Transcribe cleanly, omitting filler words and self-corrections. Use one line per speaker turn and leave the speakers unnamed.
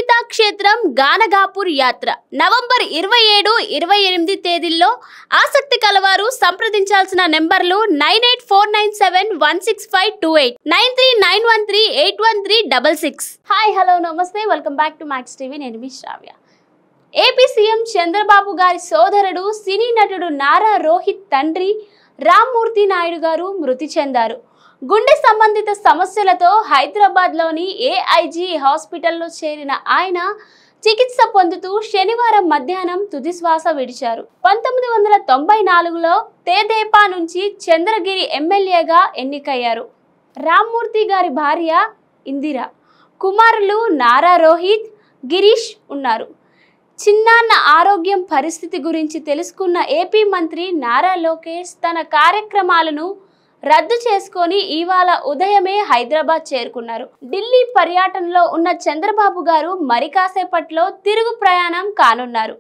అపరిమిత క్షేత్రం గానగాపూర్ యాత్ర నవంబర్ 27, 28 తేదీల్లో ఆసక్తి కలవారు సంప్రదించాల్సిన నెంబర్లు 9849716528 9391381366. హాయ్ హలో నమస్తే, welcome back to max TV. నేను మీ శ్రావ్య. ఏపీ సీఎం చంద్రబాబు గారి సోదరుడు సినీ నటుడు నారా రోహిత్ తండ్రి రామ్మూర్తి నాయుడు గారు మృతి చెందారు. గుండె సంబంధిత సమస్యలతో హైదరాబాద్లోని ఏఐజీ హాస్పిటల్లో చేరిన ఆయన చికిత్స పొందుతూ శనివారం మధ్యాహ్నం తుదిశ్వాస విడిచారు. 1994లో తేదేపా నుంచి చంద్రగిరి ఎమ్మెల్యేగా ఎన్నికయ్యారు. రామ్మూర్తి గారి భార్య ఇందిర, కుమారులు నారా రోహిత్, గిరీష్ ఉన్నారు. చిన్నాన్న ఆరోగ్యం పరిస్థితి గురించి తెలుసుకున్న ఏపీ మంత్రి నారా లోకేష్ తన కార్యక్రమాలను రద్దు చేసుకొని ఇవాళ ఉదయమే హైదరాబాద్ చేరుకున్నారు. ఢిల్లీ పర్యటనలో ఉన్న చంద్రబాబు గారు మరి కాసేపట్లో తిరుగు ప్రయాణం కానున్నారు.